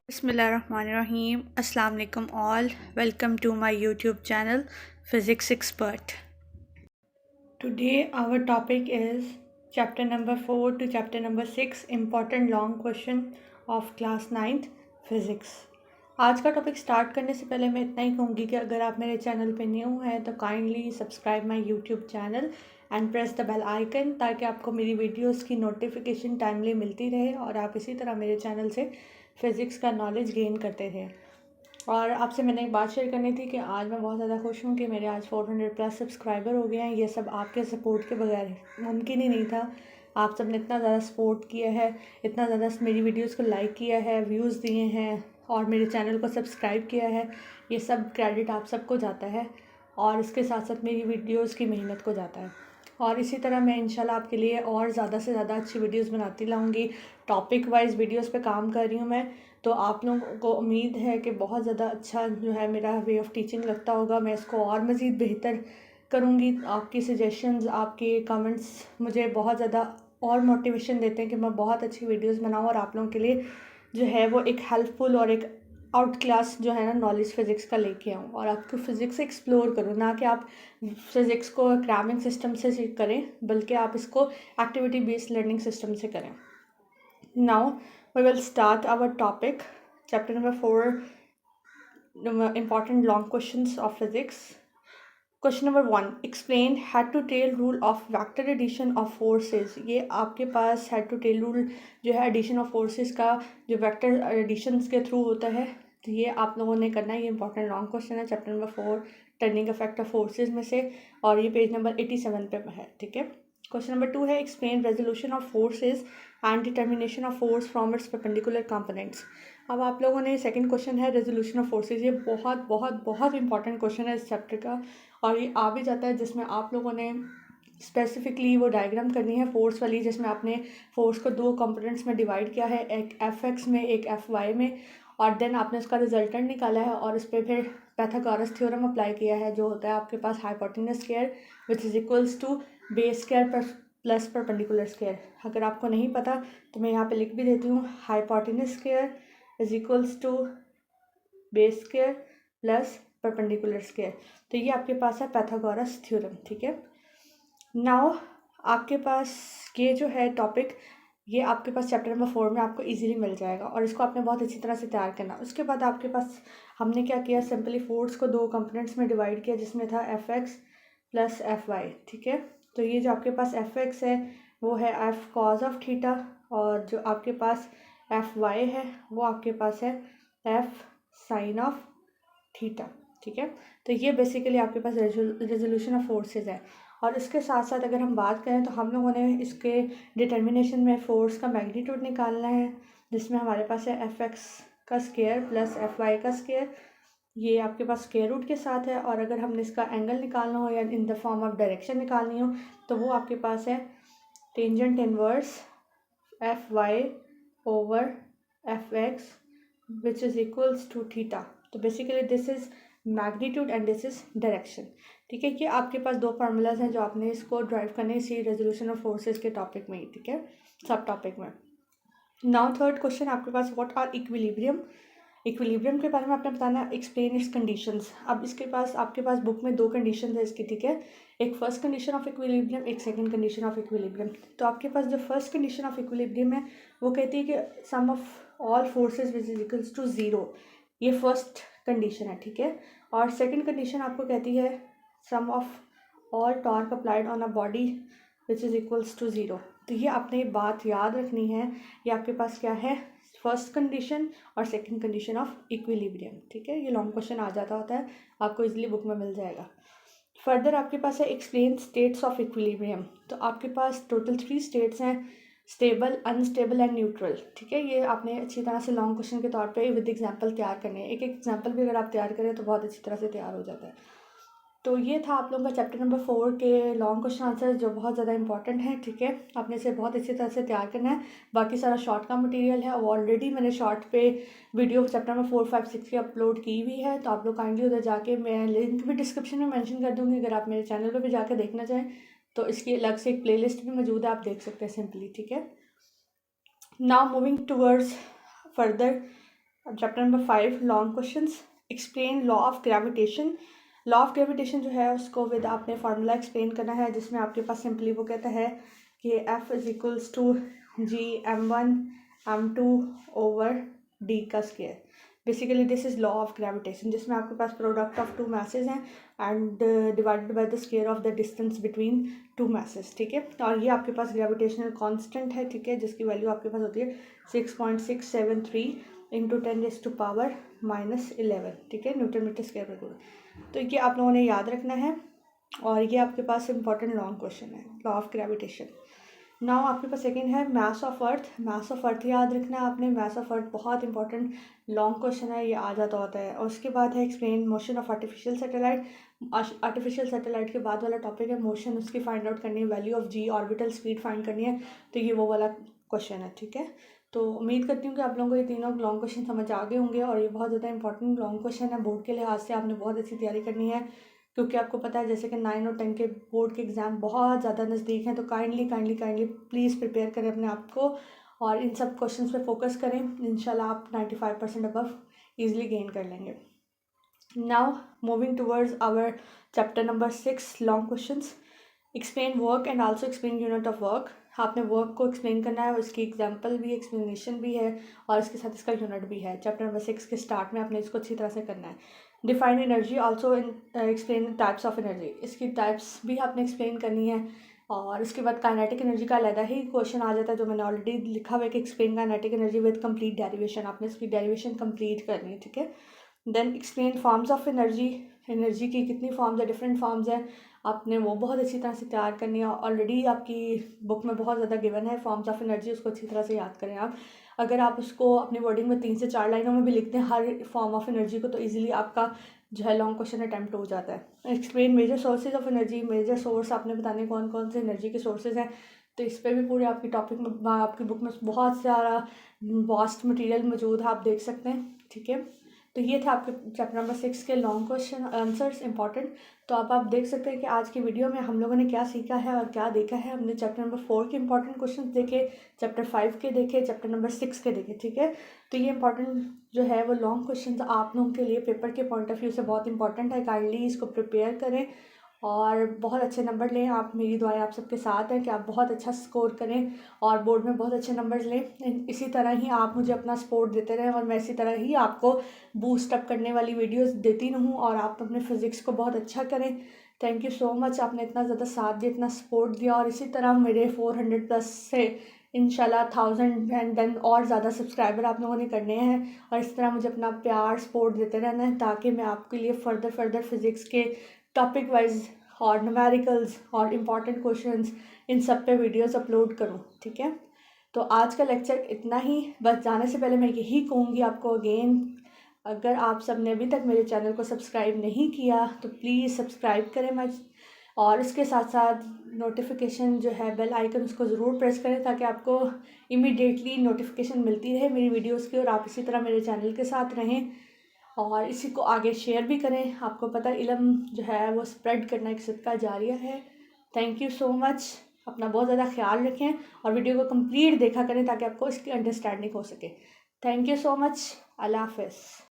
Bismillahirrahmanirrahim. Assalamu alaikum all. Welcome to my YouTube channel Physics Expert. Today our topic is chapter number 4 to chapter number 6 important long question of class 9th Physics. आज का topic start करने से पहले मैं इतना ही कहूँगी कि अगर आप मेरे चैनल पे न्यू हैं तो kindly subscribe my YouTube channel and press the bell icon, ताकि आपको मेरी वीडियोस की नोटिफिकेशन टाइमली मिलती रहे और आप इसी तरह मेरे चैनल से फ़िज़िक्स का नॉलेज गेन करते रहें। और आपसे मैंने एक बात शेयर करनी थी कि आज मैं बहुत ज़्यादा खुश हूँ कि मेरे आज 400 प्लस सब्सक्राइबर हो गए हैं। ये सब आपके सपोर्ट के बगैर मुमकिन ही नहीं था। आप सब ने इतना ज़्यादा सपोर्ट किया है, इतना ज़्यादा मेरी वीडियोस को लाइक किया है, व्यूज़ दिए हैं और मेरे चैनल को सब्सक्राइब किया है। ये सब क्रेडिट आप सबको जाता है और इसके साथ साथ मेरी वीडियोज़ की मेहनत को जाता है। और इसी तरह मैं इंशाल्लाह आपके लिए और ज़्यादा से ज़्यादा अच्छी वीडियोस बनाती लाऊंगी। टॉपिक वाइज वीडियोस पे काम कर रही हूँ मैं, तो आप लोगों को उम्मीद है कि बहुत ज़्यादा अच्छा जो है मेरा वे ऑफ़ टीचिंग लगता होगा। मैं इसको और मज़ीद बेहतर करूँगी। आपकी सजेशंस, आपके कमेंट्स मुझे बहुत ज़्यादा और मोटिवेशन देते हैं कि मैं बहुत अच्छी वीडियोस बनाऊँ और आप लोगों के लिए जो है वो एक हेल्पफुल और एक आउट क्लास जो है ना नॉलेज फ़िज़िक्स का लेके आऊँ और आपको फ़िज़िक्स एक्सप्लोर करूँ। ना कि आप फ़िज़िक्स को क्रैमिंग सिस्टम से करें, बल्कि आप इसको एक्टिविटी बेस्ड लर्निंग सिस्टम से करें। Now we will start our topic, chapter number 4, important long questions of physics. Question number 1, explain head to tail rule of vector addition of forces. ये आपके पास head to tail rule जो है addition of forces का जो vector additions के through होता है, तो ये आप लोगों ने करना है। ये इंपॉर्टेंट लॉन्ग क्वेश्चन है chapter number 4 turning effect of forces में से, और ये पेज नंबर 87 पे है। ठीक है। क्वेश्चन नंबर 2 है explain resolution of forces and determination of force from its perpendicular components. अब आप लोगों ने सेकंड क्वेश्चन है रेजोल्यूशन ऑफ फोर्सेज। ये बहुत बहुत बहुत इंपॉर्टेंट क्वेश्चन है इस चैप्टर का, और ये आ भी जाता है जिसमें आप लोगों ने स्पेसिफिकली वो डायग्राम करनी है फोर्स वाली, जिसमें आपने फोर्स को दो कंपोनेंट्स में डिवाइड किया है, एक एफ एक्स में, एक एफ वाई में, और देन आपने उसका रिजल्टेंट निकाला है और इस पर फिर पैथागोरस थ्योरम अप्लाई किया है, जो होता है आपके पास hypotenuse square which is equals to base square plus perpendicular square. अगर आपको नहीं पता तो मैं यहाँ पे लिख भी देती हूँ, hypotenuse square is equals to base square plus perpendicular square. तो ये आपके पास है पैथागोरस थ्योरम। ठीक है। नाउ आपके पास ये जो है टॉपिक, ये आपके पास चैप्टर नंबर 4 में आपको इजीली मिल जाएगा और इसको आपने बहुत अच्छी तरह से तैयार करना। उसके बाद आपके पास हमने क्या किया, सिंपली फोर्स को दो कंपोनेंट्स में डिवाइड किया, जिसमें था F X plus F Y. ठीक है। तो ये जो आपके पास एफ एक्स है वो है एफ कॉज ऑफ थीटा, और जो आपके पास एफ वाई है वो आपके पास है एफ साइन ऑफ थीटा। ठीक है। तो ये बेसिकली आपके पास रेजोल्यूशन ऑफ फोर्सेज है। और इसके साथ साथ अगर हम बात करें तो हम लोगों ने इसके डिटर्मिनेशन में फ़ोर्स का मैग्नीट्यूड निकालना है, जिसमें हमारे पास है एफ एक्स का स्क्वायर प्लस एफ वाई का स्क्वायर। ये आपके पास स्क्वायर रूट के साथ है, और अगर हमने इसका एंगल निकालना हो या in the form of direction निकालनी हो तो वो आपके पास है tangent inverse F Y over F X which is equals to theta. तो basically this is magnitude and this is direction. ठीक है। कि आपके पास दो फार्मूलाज हैं जो आपने इसको ड्राइव करने इसी रेजोल्यूशन ऑफ फोर्सेज के टॉपिक में ही। ठीक है, सब टॉपिक में। नाउ थर्ड क्वेश्चन आपके पास, व्हाट आर इक्विलिब्रियम। इक्विलिब्रियम के बारे में आपने बताना एक्सप्लेन इट्स कंडीशंस। अब इसके पास आपके पास बुक में दो कंडीशन है इसकी। ठीक है। एक फर्स्ट कंडीशन ऑफ इक्विलिब्रियम, एक सेकंड कंडीशन ऑफ इक्विलिब्रियम। तो आपके पास जो फर्स्ट कंडीशन ऑफ इक्विलिब्रियम है वो कहती है कि sum of all forces which is equals to zero. ये फर्स्ट कंडीशन है। ठीक है। और सेकंड कंडीशन आपको कहती है sum of all torque applied on a body which is equals to zero. तो ये आपने बात याद रखनी है। ये आपके पास क्या है, फर्स्ट कंडीशन और सेकंड कंडीशन ऑफ इक्विलिब्रियम। ठीक है। ये लॉन्ग क्वेश्चन आ जाता होता है, आपको इजीली बुक में मिल जाएगा। फर्दर आपके पास है एक्सप्लेन स्टेट्स ऑफ इक्विलिब्रियम। तो आपके पास टोटल 3 स्टेट्स हैं, स्टेबल, अनस्टेबल एंड न्यूट्रल। ठीक है। ये आपने अच्छी तरह से लॉन्ग क्वेश्चन के तौर पे विद एग्जांपल तैयार करने हैं। एक एग्जांपल भी अगर आप तैयार करें तो बहुत अच्छी तरह से तैयार हो जाता है। तो ये था आप लोगों का चैप्टर नंबर 4 के लॉन्ग क्वेश्चन आंसर, जो बहुत ज़्यादा इंपॉर्टेंट है। ठीक है। आपने इसे बहुत अच्छी तरह से तैयार करना है। बाकी सारा शॉर्ट का मटेरियल है, वो ऑलरेडी मैंने शॉर्ट पे वीडियो चैप्टर नंबर 4, 5, 6 की अपलोड की हुई है, तो आप लोग काइंडली उधर जाके, मैं लिंक भी डिस्क्रिप्शन में मेंशन कर दूँगी, अगर आप मेरे चैनल पर भी जाकर देखना चाहें तो इसकी अलग से एक प्लेलिस्ट भी मौजूद है, आप देख सकते हैं सिंपली। ठीक है। Now moving towards further chapter number 5 long questions. Explain law of gravitation. Law of gravitation जो है उसको विद आपने फार्मूला एक्सप्लेन करना है, जिसमें आपके पास सिंपली वो कहता है कि F is equals to G m1 m2/d का square. Basically this is law of gravitation, जिसमें आपके पास प्रोडक्ट ऑफ टू मैसेज हैं and divided by the square of the distance between two masses. ठीक है, और ये आपके पास ग्रेविटेशनल कांस्टेंट है. ठीक है, जिसकी वैल्यू आपके पास होती है 6.673 इंटू 10⁻⁻11. ठीक है, न्यूटन मीटर स्क्वायर पर कूलम. तो ये आप लोगों ने याद रखना है, और ये आपके पास इंपॉर्टेंट लॉन्ग क्वेश्चन है, लॉ ऑफ ग्रेविटेशन. नाउ आपके पास सेकंड है mass of earth. Mass of earth याद रखना है आपने. मास ऑफ अर्थ बहुत इंपॉर्टेंट लॉन्ग क्वेश्चन है, ये आ जाता होता है. और उसके बाद है explain motion of artificial satellite. Artificial satellite के बाद वाला टॉपिक है मोशन, उसकी फाइंड आउट करनी है, value of G, orbital speed find करनी है. तो ये वो वाला क्वेश्चन है. ठीक है, तो उम्मीद करती हूँ कि आप लोगों को ये तीनों लॉन्ग क्वेश्चन समझ आ गए होंगे, और ये बहुत ज़्यादा इंपॉर्टेंट लॉन्ग क्वेश्चन है. बोर्ड के लिहाज से आपने बहुत अच्छी तैयारी करनी है, क्योंकि आपको पता है जैसे कि 9 और 10 के बोर्ड के एग्ज़ाम बहुत ज़्यादा नज़दीक हैं. तो काइंडली प्लीज़ प्रिपेयर करें अपने आप को, और इन सब क्वेश्चंस पे फोकस करें. इंशाल्लाह आप 95% अबव ईजिली गेन कर लेंगे. Now moving towards our chapter number 6 long questions. Explain work and also explain unit of work. आपने वर्क को एक्सप्लेन करना है, और इसकी एग्जांपल भी, एक्सप्लेनेशन भी है, और इसके साथ इसका यूनिट भी है. चैप्टर नंबर 6 के स्टार्ट में आपने इसको अच्छी तरह से करना है. Define energy, also explain types of energy. इसकी टाइप्स भी आपने एक्सप्लेन करनी है. और उसके बाद काइनेटिक एनर्जी का अलग ही क्वेश्चन आ जाता है, जो मैंने ऑलरेडी लिखा हुआ है कि explain kinetic energy with complete derivation. आपने इसकी डेरिवेशन कंप्लीट करनी है. ठीक है, then explain forms of energy. Energy की कितनी फॉर्म्स है, डिफरेंट फॉर्म्स हैं, आपने वो बहुत अच्छी तरह से तैयार करनी है. ऑलरेडी आपकी बुक में बहुत ज़्यादा गिवन है फॉर्म्स ऑफ एनर्जी, उसको अच्छी तरह से याद करें आप. अगर आप उसको अपनी वर्डिंग में 3 से 4 लाइनों में भी लिखते हैं हर फॉर्म ऑफ एनर्जी को, तो ईजिली आपका जो है लॉन्ग क्वेश्चन अटैम्प्ट हो जाता है. Explain major sources of energy. Major source आपने बताने कौन कौन से एनर्जी के सोर्सेज हैं. तो इस पर भी पूरे आपकी टॉपिक में, आपकी बुक में बहुत सारा वास्ट मटेरियल मौजूद है, आप देख सकते हैं. ठीक है, तो ये था आपके चैप्टर नंबर 6 के लॉन्ग क्वेश्चन आंसर्स इंपॉर्टेंट. तो आप देख सकते हैं कि आज की वीडियो में हम लोगों ने क्या सीखा है और क्या देखा है. हमने चैप्टर नंबर 4 के इंपॉर्टेंट क्वेश्चन देखे, चैप्टर 5 के देखे, चैप्टर नंबर 6 के देखे. ठीक है, तो ये इंपॉर्टेंट जो है वो लॉन्ग क्वेश्चन आप लोगों के लिए पेपर के पॉइंट ऑफ व्यू से बहुत इंपॉर्टेंट है. काइंडली इसको प्रिपेयर करें और बहुत अच्छे नंबर लें. आप, मेरी दुआएं आप सबके साथ हैं कि आप बहुत अच्छा स्कोर करें और बोर्ड में बहुत अच्छे नंबर्स लें. इसी तरह ही आप मुझे अपना सपोर्ट देते रहें, और मैं इसी तरह ही आपको बूस्ट अप करने वाली वीडियोस देती रहूँ, और आप अपने फिज़िक्स को बहुत अच्छा करें. थैंक यू सो मच, आपने इतना ज़्यादा साथ दिया, इतना सपोर्ट दिया, और इसी तरह मेरे 400+ से इंशाल्लाह 1000 एंड देन और ज़्यादा सब्सक्राइबर आप लोगों ने करने हैं. और इस तरह मुझे अपना प्यार सपोर्ट देते रहना है, ताकि मैं आपके लिए फर्दर फिज़िक्स के टॉपिक वाइज और न्यूमेरिकल्स और इम्पॉर्टेंट क्वेश्चंस इन सब पे वीडियोस अपलोड करूं. ठीक है, तो आज का लेक्चर इतना ही. बस जाने से पहले मैं यही कहूँगी आपको अगेन, अगर आप सब ने अभी तक मेरे चैनल को सब्सक्राइब नहीं किया तो प्लीज़ सब्सक्राइब करें और इसके साथ साथ नोटिफिकेशन जो है बेल आइकन, उसको ज़रूर प्रेस करें, ताकि आपको इमीडिएटली नोटिफिकेशन मिलती रहे मेरी वीडियोस की, और आप इसी तरह मेरे चैनल के साथ रहें और इसी को आगे शेयर भी करें. आपको पता है इल्म जो है वो स्प्रेड करना एक सदका जारिया है. Thank you so much. अपना बहुत ज़्यादा ख्याल रखें और वीडियो को कंप्लीट देखा करें, ताकि आपको इसकी अंडरस्टैंडिंग हो सके. Thank you so much. अल्लाह हाफ़िज़.